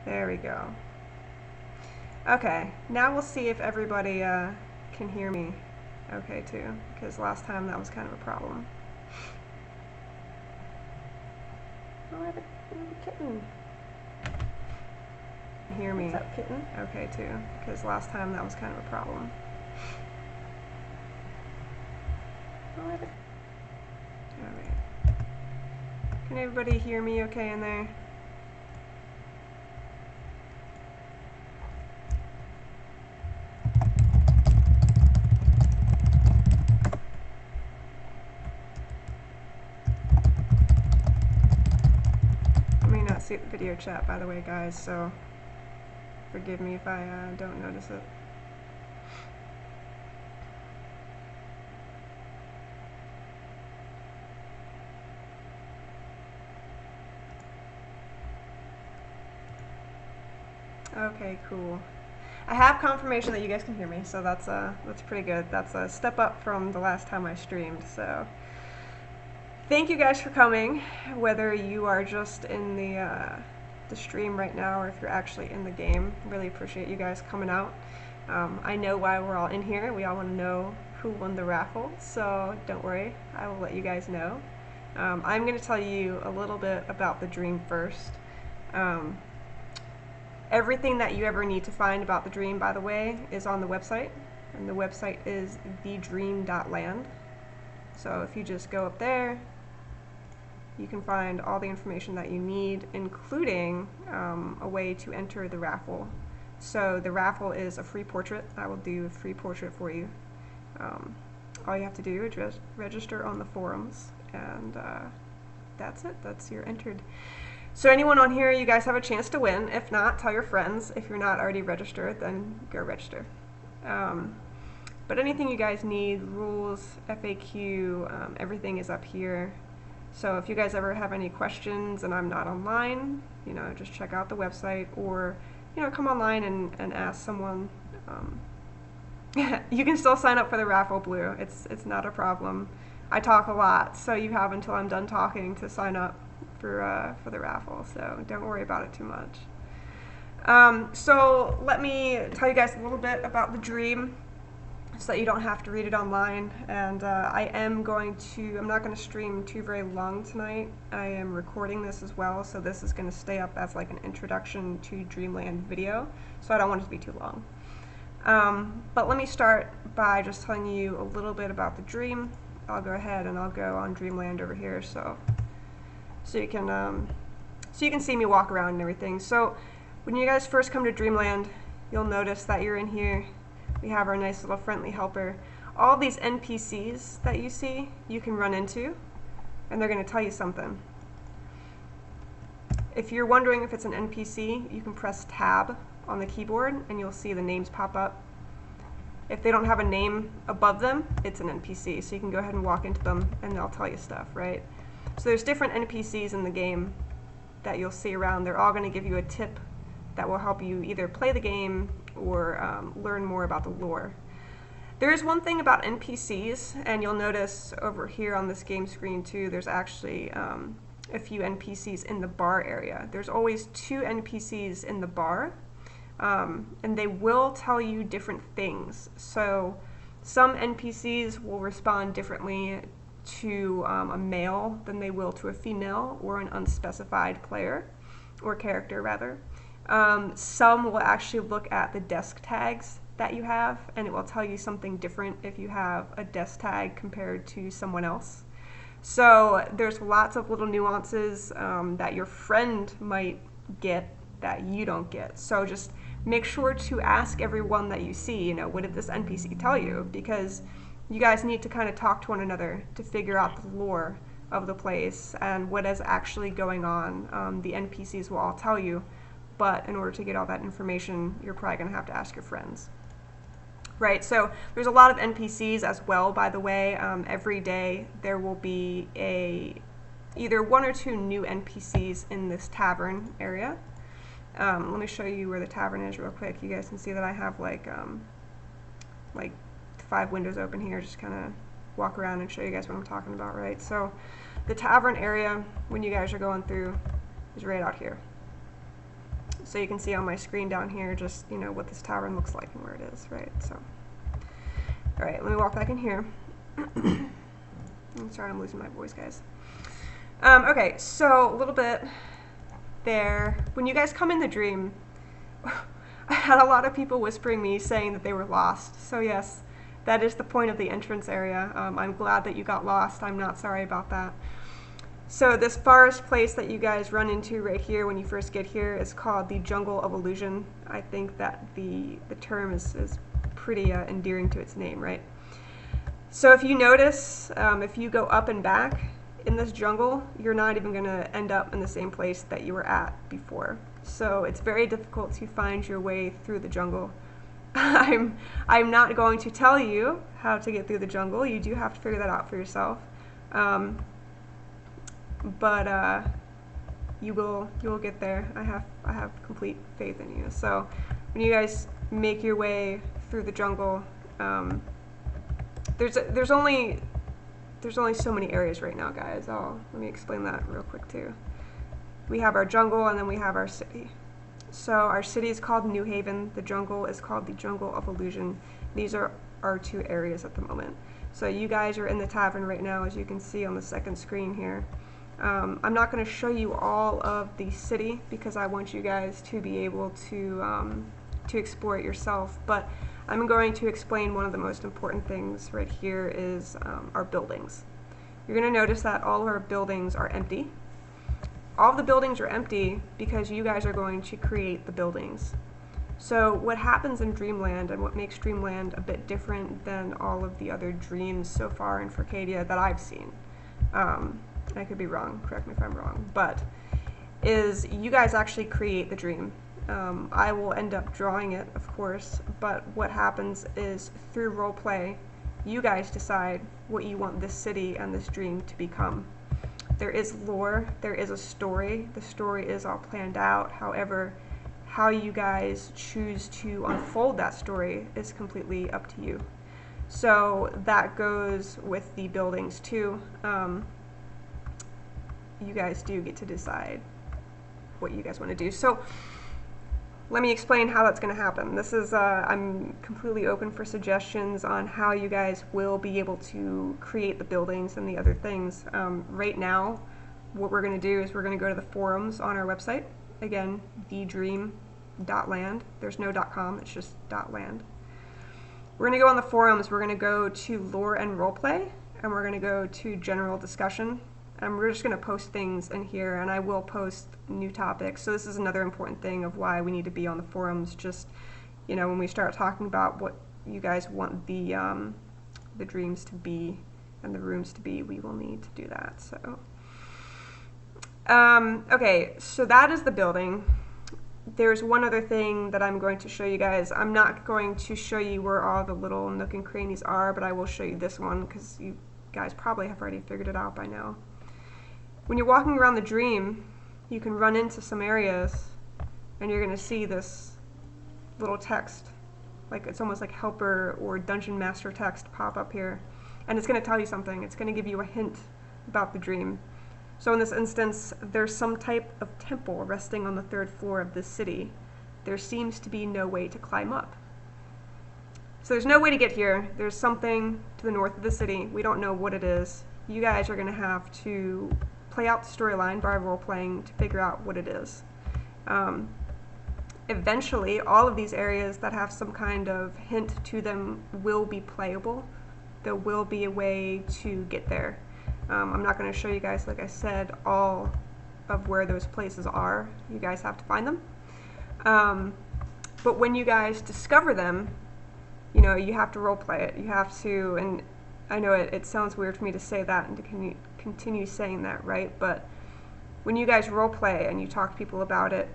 There we go. Okay, now we'll see if everybody can hear me okay too, because last time that was kind of a problem. Oh, I have a kitten. Hear me. What's up, kitten? Okay too, because last time that was kind of a problem. Oh, I have a... Alright. Can everybody hear me okay in there? I may not see the video chat, by the way, guys, so forgive me if I don't notice it. Okay, cool. I have confirmation that you guys can hear me, so that's pretty good. That's a step up from the last time I streamed, so thank you guys for coming, whether you are just in the stream right now or if you're actually in the game. Really appreciate you guys coming out. I know why we're all in here. We all want to know who won the raffle, so don't worry, I will let you guys know. I'm going to tell you a little bit about the dream first. Everything that you ever need to find about the dream, by the way, is on the website, and the website is thedream.land. So if you just go up there, you can find all the information that you need, including a way to enter the raffle. So the raffle is a free portrait. I will do a free portrait for you. All you have to do is register on the forums, and that's it. That's you're entered. So anyone on here, you guys have a chance to win. If not, tell your friends. If you're not already registered, then go register. But anything you guys need, rules, FAQ, everything is up here. So if you guys ever have any questions and I'm not online, you know, just check out the website, or, you know, come online and ask someone. You can still sign up for the raffle, Blue. It's not a problem. I talk a lot, so you have until I'm done talking to sign up for the raffle, so don't worry about it too much. So let me tell you guys a little bit about the dream so that you don't have to read it online. And I'm not going to stream too very long tonight. I am recording this as well, so this is going to stay up as like an introduction to Dreamland video, so I don't want it to be too long. But let me start by just telling you a little bit about the dream. I'll go ahead and I'll go on Dreamland over here, so you can see me walk around and everything. So when you guys first come to Dreamland, you'll notice that you're in here. We have our nice little friendly helper. All these NPCs that you see, you can run into, and they're going to tell you something. If you're wondering if it's an NPC, you can press tab on the keyboard and you'll see the names pop up. If they don't have a name above them, it's an NPC, so you can go ahead and walk into them and they'll tell you stuff, right? So there's different NPCs in the game that you'll see around. They're all going to give you a tip that will help you either play the game or learn more about the lore. There is one thing about NPCs, and you'll notice over here on this game screen too, there's actually a few NPCs in the bar area. There's always 2 NPCs in the bar, and they will tell you different things. So some NPCs will respond differently to a male than they will to a female or an unspecified player, or character rather. Some will actually look at the desk tags that you have, and it will tell you something different if you have a desk tag compared to someone else. So there's lots of little nuances that your friend might get that you don't get. So just make sure to ask everyone that you see, you know, what did this NPC tell you? Because you guys need to kind of talk to one another to figure out the lore of the place and what is actually going on. The NPCs will all tell you, but in order to get all that information, you're probably going to have to ask your friends. Right, so there's a lot of NPCs as well, by the way. Every day there will be either 1 or 2 new NPCs in this tavern area. Let me show you where the tavern is real quick. You guys can see that I have like 5 windows open here, just kind of walk around and show you guys what I'm talking about, right? So the tavern area, when you guys are going through, is right out here. So you can see on my screen down here just, you know, what this tavern looks like and where it is, right? So, all right, let me walk back in here. I'm sorry, I'm losing my voice, guys. Okay, so a little bit there. When you guys come in the dream, I had a lot of people whispering me saying that they were lost. So yes, that is the point of the entrance area. I'm glad that you got lost. I'm not sorry about that. So this forest place that you guys run into right here when you first get here is called the Jungle of Illusion. I think that the term is pretty endearing to its name, right? So if you notice, if you go up and back in this jungle, you're not even going to end up in the same place that you were at before. So it's very difficult to find your way through the jungle. I'm not going to tell you how to get through the jungle. You do have to figure that out for yourself. But you will get there. I have complete faith in you. So when you guys make your way through the jungle, there's only so many areas right now, guys. Let me explain that real quick too. We have our jungle and then we have our city. So our city is called New Haven. The jungle is called the Jungle of Illusion. These are our two areas at the moment. So you guys are in the tavern right now, as you can see on the second screen here. I'm not going to show you all of the city because I want you guys to be able to explore it yourself, but I'm going to explain one of the most important things right here is our buildings. You're going to notice that all of our buildings are empty. All of the buildings are empty because you guys are going to create the buildings. So what happens in Dreamland and what makes Dreamland a bit different than all of the other dreams so far in Forcadia that I've seen, I could be wrong, correct me if I'm wrong, but is you guys actually create the dream. I will end up drawing it, of course, but what happens is through roleplay, you guys decide what you want this city and this dream to become. There is lore, there is a story, the story is all planned out. However, how you guys choose to unfold that story is completely up to you. So that goes with the buildings too. You guys do get to decide what you guys want to do. So let me explain how that's going to happen. This is, I'm completely open for suggestions on how you guys will be able to create the buildings and the other things. Right now, what we're going to do is we're going to go to the forums on our website. Again, thedream.land. There's no .com, it's just .land. We're going to go on the forums, we're going to go to lore and roleplay, and we're going to go to general discussion. And we're just going to post things in here, and I will post new topics. So this is another important thing of why we need to be on the forums. Just, you know, when we start talking about what you guys want the dreams to be and the rooms to be, we will need to do that. So, okay, so that is the building. There's one other thing that I'm going to show you guys. I'm not going to show you where all the little nook and crannies are, but I will show you this one because you guys probably have already figured it out by now. When you're walking around the dream, you can run into some areas and you're going to see this little text, like it's almost like helper or dungeon master text pop up here, and it's going to tell you something. It's going to give you a hint about the dream. So in this instance, there's some type of temple resting on the 3rd floor of this city. There seems to be no way to climb up. So there's no way to get here. There's something to the north of the city. We don't know what it is. You guys are going to have to play out the storyline by role-playing to figure out what it is. Eventually, all of these areas that have some kind of hint to them will be playable. There will be a way to get there. I'm not going to show you guys, like I said, all of where those places are. You guys have to find them. But when you guys discover them, you know, you have to role-play it. You have to, and I know it sounds weird for me to say that and to continue saying that, right? But when you guys role play and you talk to people about it,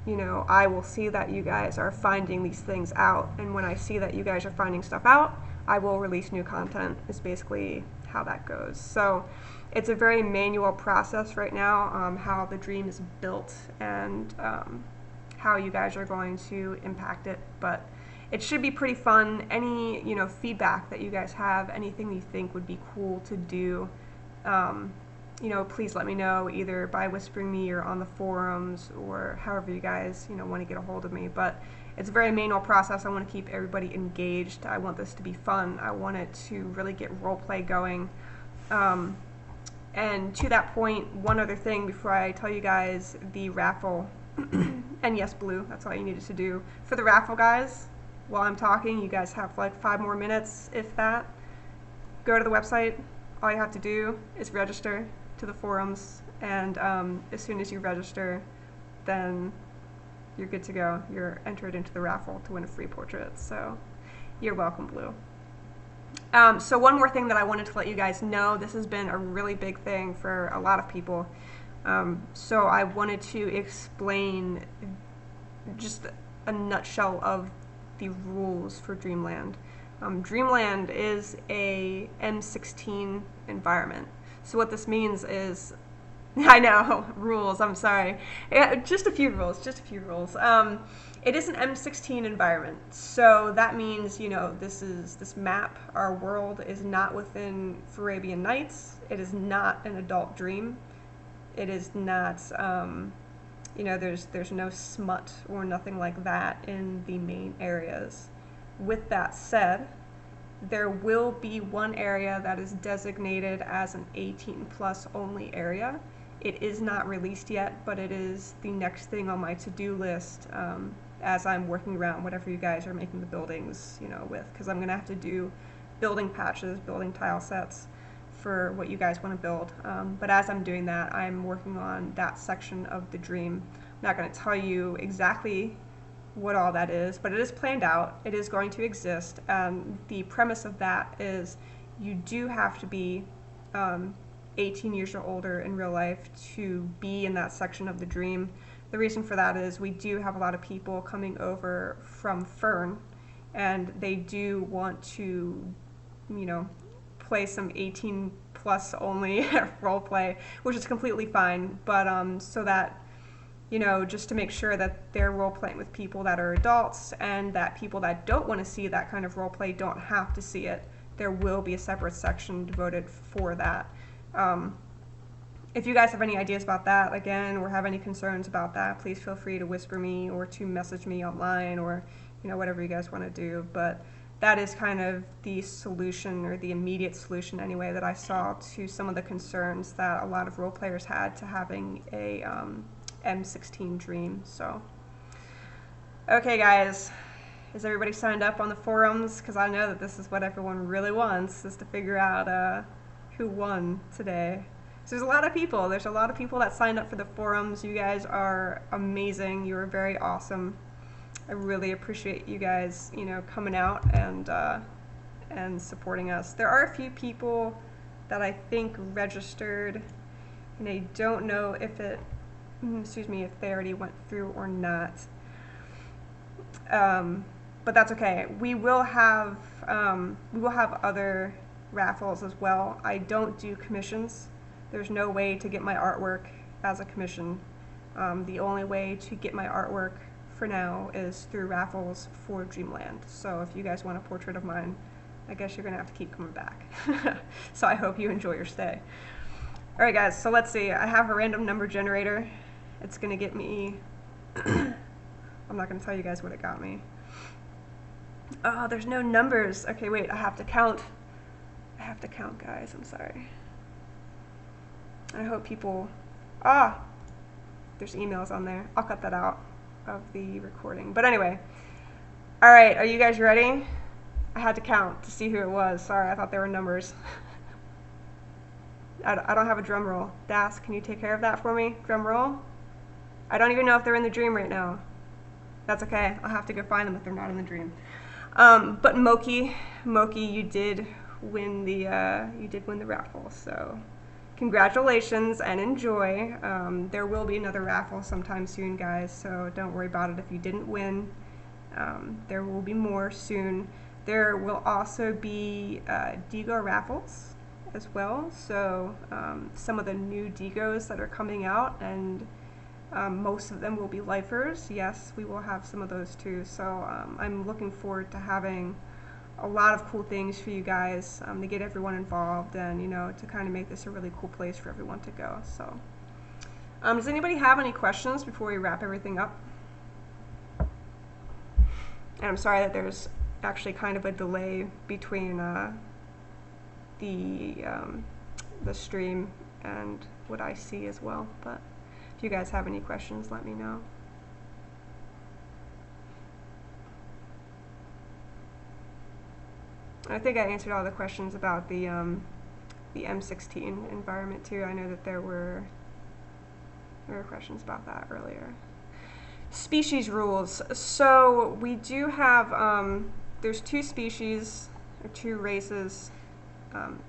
you know, I will see that you guys are finding these things out, and when I see that you guys are finding stuff out, I will release new content, is basically how that goes. So it's a very manual process right now, how the dream is built and how you guys are going to impact it, but it should be pretty fun. Any, you know, feedback that you guys have, anything you think would be cool to do, you know, please let me know either by whispering me or on the forums or however you guys, you know, want to get a hold of me. But it's a very manual process. I want to keep everybody engaged. I want this to be fun. I want it to really get roleplay going. And to that point, one other thing before I tell you guys the raffle, and yes, Blue, that's all you needed to do. For the raffle, guys, while I'm talking, you guys have like 5 more minutes, if that. Go to the website. All you have to do is register to the forums, and as soon as you register, then you're good to go. You're entered into the raffle to win a free portrait, so you're welcome, Blue. So one more thing that I wanted to let you guys know, this has been a really big thing for a lot of people. So I wanted to explain just a nutshell of the rules for Dreamland. Dreamland is a M16 environment. So what this means is, I know, rules, I'm sorry. Yeah, just a few rules. It is an M16 environment, so that means, you know, this map, our world, is not within Arabian Nights. It is not an adult dream. It is not, you know, there's no smut or nothing like that in the main areas. With that said, there will be one area that is designated as an 18+ only area. It is not released yet, but it is the next thing on my to-do list as I'm working around whatever you guys are making the buildings, you know, with, because I'm going to have to do building patches, building tile sets for what you guys want to build. But as I'm doing that, I'm working on that section of the dream. I'm not going to tell you exactly what all that is, but it is planned out. It is going to exist. The premise of that is you do have to be 18 years or older in real life to be in that section of the dream. The reason for that is we do have a lot of people coming over from Fern, and they do want to, you know, play some 18+ only roleplay, which is completely fine, but so that, you know, just to make sure that they're role-playing with people that are adults and that people that don't want to see that kind of role-play don't have to see it. There will be a separate section devoted for that. If you guys have any ideas about that, again, or have any concerns about that, please feel free to whisper me or to message me online, or, you know, whatever you guys want to do. But that is kind of the solution, or the immediate solution anyway, that I saw to some of the concerns that a lot of role players had to having a M16 dream. So, okay guys, is everybody signed up on the forums? Because I know that this is what everyone really wants, is to figure out who won today. So there's a lot of people. There's a lot of people that signed up for the forums. You guys are amazing. You are very awesome. I really appreciate you guys, you know, coming out and supporting us. There are a few people that I think registered, and I don't know if it, excuse me, if they already went through or not. But that's okay. We will have other raffles as well. I don't do commissions. There's no way to get my artwork as a commission. The only way to get my artwork for now is through raffles for Dreamland. So if you guys want a portrait of mine, I guess you're gonna have to keep coming back. So I hope you enjoy your stay. Alright guys, so let's see. I have a random number generator. It's gonna get me, I'm not gonna tell you guys what it got me. Oh, there's no numbers. Okay, wait, I have to count. I have to count, guys, I'm sorry. I hope people, there's emails on there. I'll cut that out of the recording. But anyway, all right, are you guys ready? I had to count to see who it was. Sorry, I thought there were numbers. I don't have a drum roll. Das, can you take care of that for me? Drum roll? I don't even know if they're in the dream right now. That's okay. I'll have to go find them if they're not in the dream. But Moki, you did win the raffle. So congratulations and enjoy. There will be another raffle sometime soon, guys, so don't worry about it if you didn't win. There will be more soon. There will also be Digo raffles as well, so some of the new Digos that are coming out, and most of them will be lifers. Yes, we will have some of those too, so I'm looking forward to having a lot of cool things for you guys to get everyone involved, and to kind of make this a really cool place for everyone to go. So does anybody have any questions before we wrap everything up? And I'm sorry that there's actually kind of a delay between the stream and what I see as well, but if you guys have any questions, let me know. I think I answered all the questions about the M16 environment too. I know that there were questions about that earlier. Species rules. So we do have, there's 2 species, or 2 races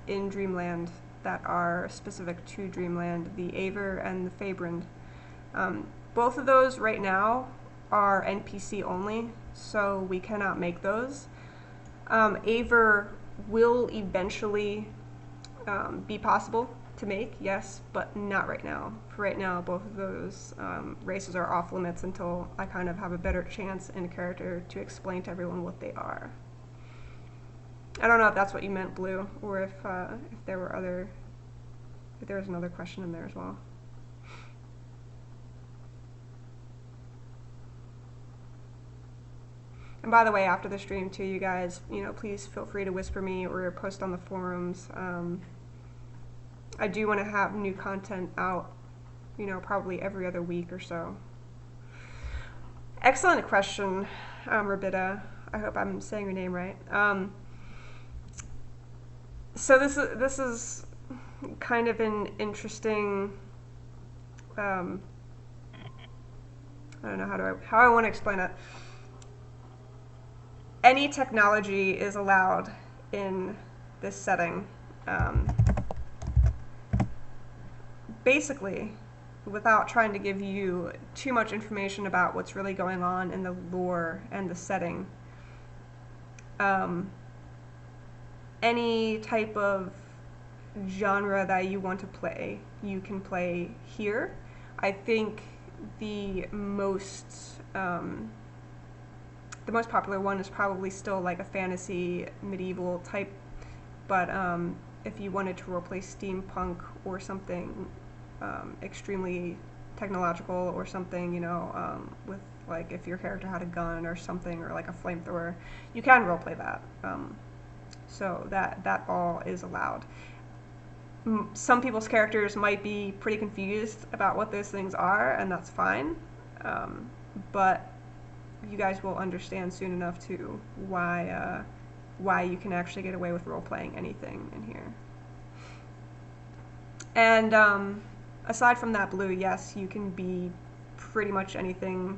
in Dreamland that are specific to Dreamland, the Aver and the Fabrand. Both of those right now are NPC only, so we cannot make those. Aver will eventually be possible to make, yes, but not right now. For right now, both of those races are off limits until I kind of have a better chance in character to explain to everyone what they are. I don't know if that's what you meant, Blue, or if there were if there was another question in there as well. And by the way, after the stream too, you guys, please feel free to whisper me or post on the forums. I do want to have new content out, probably every other week or so. Excellent question, Rabida. I hope I'm saying your name right. So this is kind of an interesting. I don't know how I want to explain it. Any technology is allowed in this setting. Basically, without trying to give you too much information about what's really going on in the lore and the setting, any type of genre that you want to play, you can play here. I think the most popular one is probably still like a fantasy medieval type, but if you wanted to roleplay steampunk or something extremely technological or something, with like if your character had a gun or something, or like a flamethrower, you can roleplay that. So that all is allowed. Some people's characters might be pretty confused about what those things are, and that's fine. But you guys will understand soon enough too why you can actually get away with role-playing anything in here. And aside from that, Blue, yes, you can be pretty much anything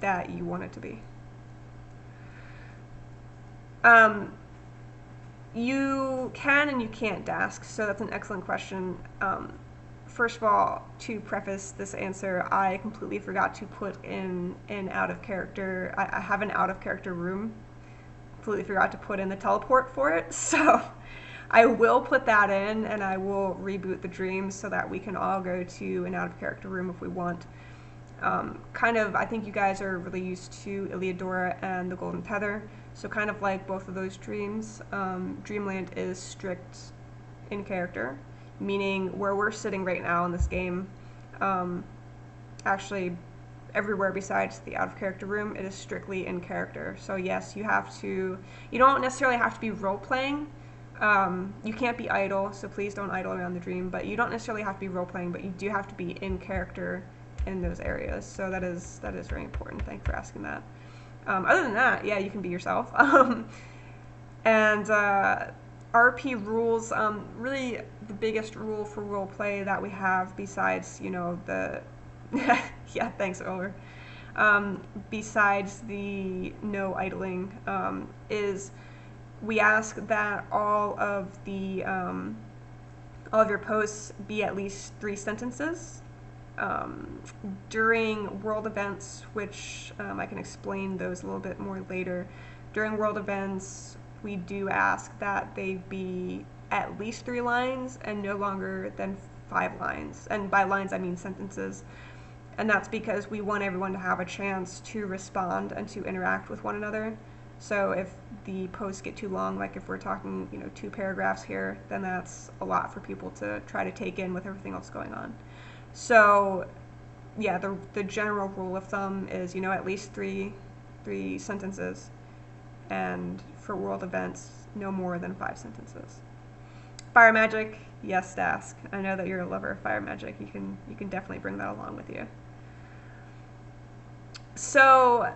that you want it to be. You can and you can't dask, so that's an excellent question. First of all, to preface this answer, I completely forgot to put in an out-of-character, I have an out-of-character room. Completely forgot to put in the teleport for it, so I will put that in, and I will reboot the dream so that we can all go to an out-of-character room if we want. I think you guys are really used to Iliadora and the Golden Tether, so kind of like both of those dreams, Dreamland is strict in character, meaning where we're sitting right now in this game, actually everywhere besides the out-of-character room, it is strictly in character. So yes, you don't necessarily have to be role-playing. You can't be idle, so please don't idle around the dream, but you don't necessarily have to be role-playing, but you do have to be in character in those areas. So that is very important. Thanks for asking that. Other than that, yeah, you can be yourself. And RP rules, really the biggest rule for roleplay that we have besides, the yeah, thanks, Oler. Besides the no idling, is we ask that all of your posts be at least 3 sentences. During world events, which I can explain those a little bit more later, during world events we do ask that they be at least 3 lines and no longer than 5 lines. And by lines I mean sentences. And that's because we want everyone to have a chance to respond and to interact with one another. So if the posts get too long, like if we're talking, 2 paragraphs here, then that's a lot for people to try to take in with everything else going on. So yeah, the general rule of thumb is, at least three sentences, and for world events, no more than 5 sentences. Fire magic, yes, Dask. I know that you're a lover of fire magic. You can definitely bring that along with you. So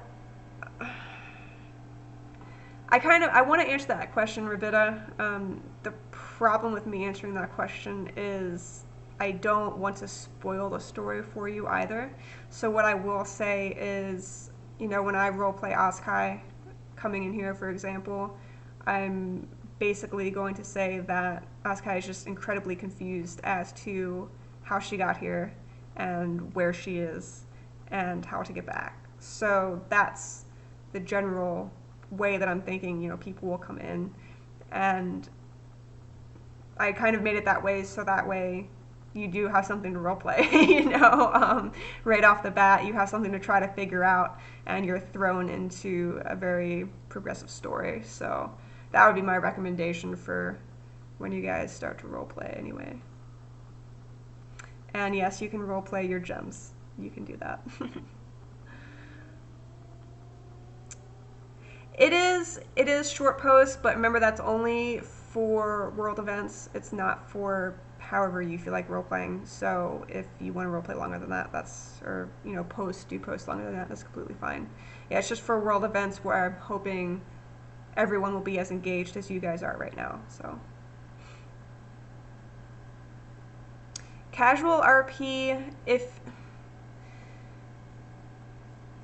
I want to answer that question, Rabita. The problem with me answering that question is I don't want to spoil the story for you either. So what I will say is, when I roleplay Asukai coming in here, for example, I'm basically going to say that Asukai is just incredibly confused as to how she got here and where she is and how to get back. So that's the general way that I'm thinking, people will come in, and I kind of made it that way so that way you do have something to roleplay, right off the bat, you have something to try to figure out, and you're thrown into a very progressive story. So that would be my recommendation for when you guys start to roleplay anyway. And yes, you can roleplay your gems. You can do that. It is short posts, but remember that's only for world events. It's not for however you feel like role-playing. So if you want to role-play longer than that, do post longer than that, that's completely fine. Yeah, it's just for world events where I'm hoping everyone will be as engaged as you guys are right now. So casual RP, if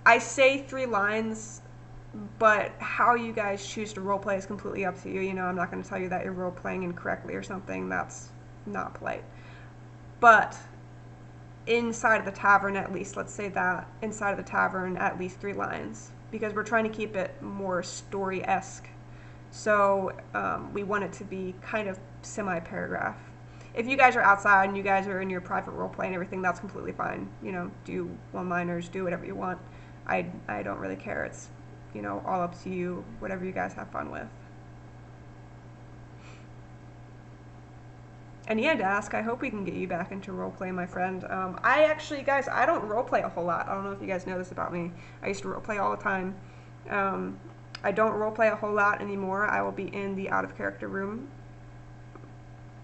I say 3 lines, but how you guys choose to roleplay is completely up to you. I'm not going to tell you that you're role-playing incorrectly or something. That's not polite. But inside of the tavern, at least, let's say that inside of the tavern, at least 3 lines, because we're trying to keep it more story-esque. So we want it to be kind of semi-paragraph. If you guys are outside and you guys are in your private roleplay and everything, that's completely fine. Do one-liners, do whatever you want. I don't really care. It's all up to you, whatever you guys have fun with. And yeah, Dask, I hope we can get you back into roleplay, my friend. I actually, guys, I don't roleplay a whole lot. I don't know if you guys know this about me. I used to roleplay all the time. I don't roleplay a whole lot anymore. I will be in the out-of-character room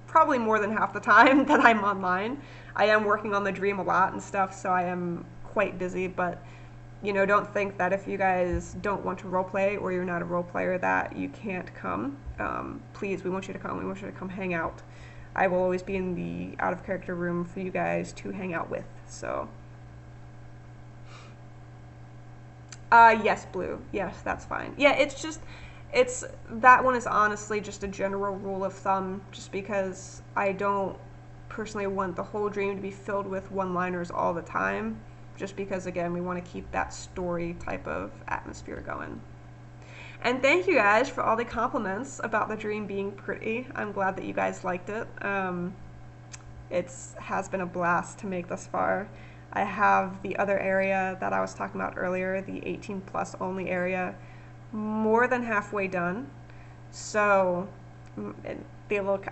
probably more than half the time that I'm online. I am working on the dream a lot and stuff, so I am quite busy, but don't think that if you guys don't want to roleplay or you're not a role player that you can't come. Please, we want you to come. We want you to come hang out. I will always be in the out-of-character room for you guys to hang out with. So, yes, Blue. Yes, that's fine. Yeah, that one is honestly just a general rule of thumb, just because I don't personally want the whole dream to be filled with one-liners all the time. Just because, again, we want to keep that story type of atmosphere going. And thank you guys for all the compliments about the dream being pretty. I'm glad that you guys liked it. It has been a blast to make thus far. I have the other area that I was talking about earlier, the 18 plus only area, more than halfway done. So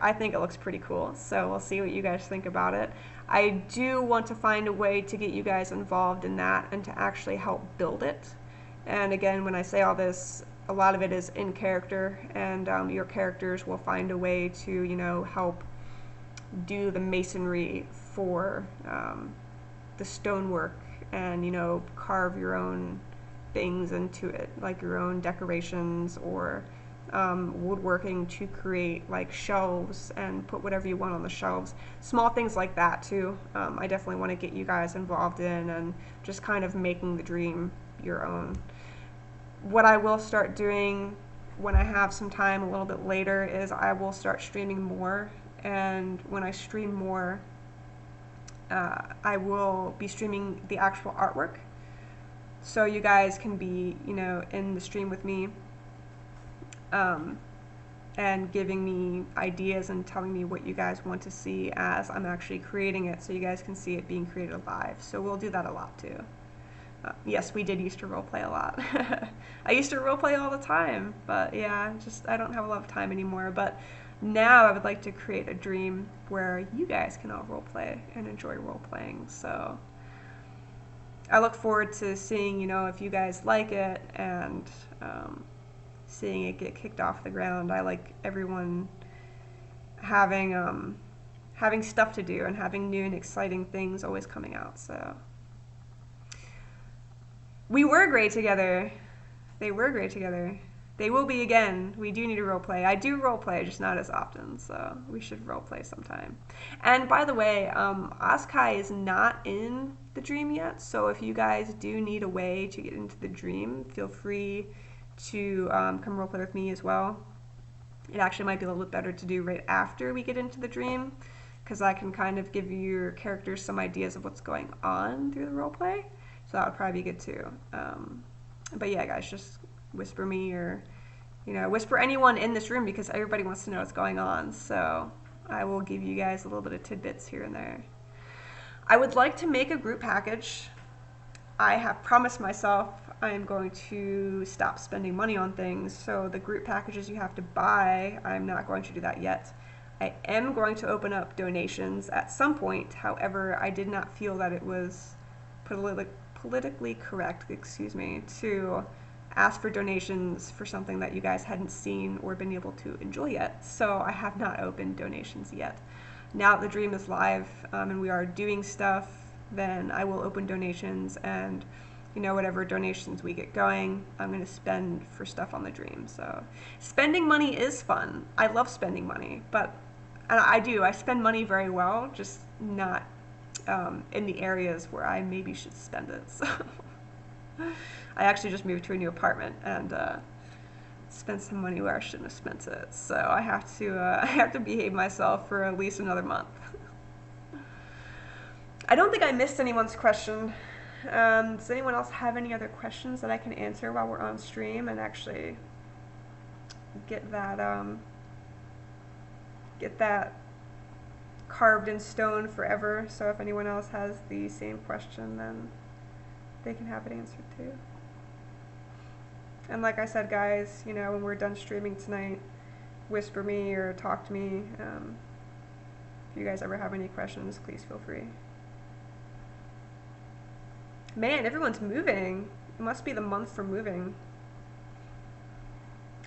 I think it looks pretty cool. So we'll see what you guys think about it. I do want to find a way to get you guys involved in that and to actually help build it. And again, when I say all this, a lot of it is in character, and your characters will find a way to, help do the masonry for the stonework and, carve your own things into it, like your own decorations or woodworking to create like shelves and put whatever you want on the shelves. Small things like that too. I definitely want to get you guys involved in and just kind of making the dream your own. What I will start doing when I have some time a little bit later is I will start streaming more, and when I stream more, I will be streaming the actual artwork, so you guys can be, in the stream with me, and giving me ideas and telling me what you guys want to see as I'm actually creating it, so you guys can see it being created live. So we'll do that a lot too. Yes, we did used to roleplay a lot. I used to roleplay all the time, but yeah, just I don't have a lot of time anymore. But now I would like to create a dream where you guys can all roleplay and enjoy roleplaying. So I look forward to seeing, you know, if you guys like it and seeing it get kicked off the ground. I like everyone having having stuff to do and having new and exciting things always coming out. So we were great together. They were great together. They will be again. We do need to roleplay. I do roleplay, just not as often, so we should roleplay sometime. And by the way, Askai is not in the dream yet, so if you guys do need a way to get into the dream, feel free to come roleplay with me as well. It actually might be a little bit better to do right after we get into the dream, because I can kind of give your characters some ideas of what's going on through the roleplay. So that would probably be good too. But yeah, guys, just whisper me or, you know, whisper anyone in this room because everybody wants to know what's going on. So I will give you guys a little bit of tidbits here and there. I would like to make a group package. I have promised myself I am going to stop spending money on things. So the group packages you have to buy, I'm not going to do that yet. I am going to open up donations at some point. However, I did not feel that it was politically correct, to ask for donations for something that you guys hadn't seen or been able to enjoy yet. So I have not opened donations yet. Now that the dream is live and we are doing stuff, then I will open donations, and you know, whatever donations we get going, I'm going to spend for stuff on the dream. So spending money is fun. I love spending money, and I spend money very well, just not in the areas where I maybe should spend it. So I actually just moved to a new apartment and spent some money where I shouldn't have spent it. So I have to behave myself for at least another month. I don't think I missed anyone's question. Does anyone else have any other questions that I can answer while we're on stream and actually get that carved in stone forever? So if anyone else has the same question, then they can have it answered too. And like I said, guys, you know, when we're done streaming tonight, whisper me or talk to me. If you guys ever have any questions, please feel free. Man, everyone's moving. It must be the month for moving.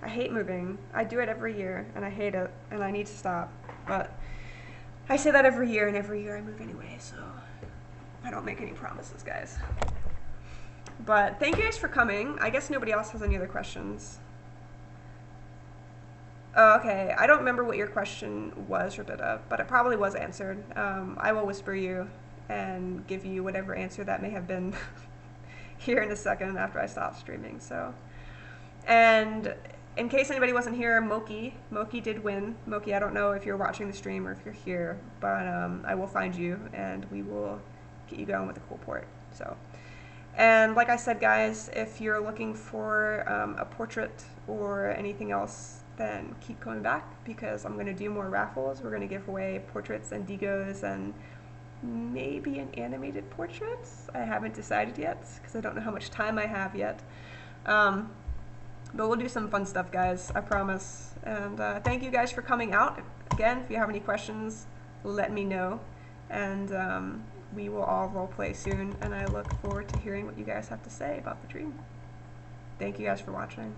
I hate moving. I do it every year, and I hate it, and I need to stop. But I say that every year, and every year I move anyway, so I don't make any promises, guys. But thank you guys for coming. I guess nobody else has any other questions. Oh, okay, I don't remember what your question was, Rebecca, but it probably was answered. I will whisper you and give you whatever answer that may have been here in a second after I stop streaming. So, and in case anybody wasn't here, Moki did win. Moki, I don't know if you're watching the stream or if you're here, but I will find you and we will get you going with a cool port. So, and like I said, guys, if you're looking for a portrait or anything else, then keep coming back because I'm going to do more raffles. We're going to give away portraits and Digos and maybe an animated portrait. I haven't decided yet because I don't know how much time I have yet. But we'll do some fun stuff, guys, I promise. And thank you guys for coming out. Again, if you have any questions, let me know. And we will all roleplay soon, and I look forward to hearing what you guys have to say about the dream. Thank you guys for watching.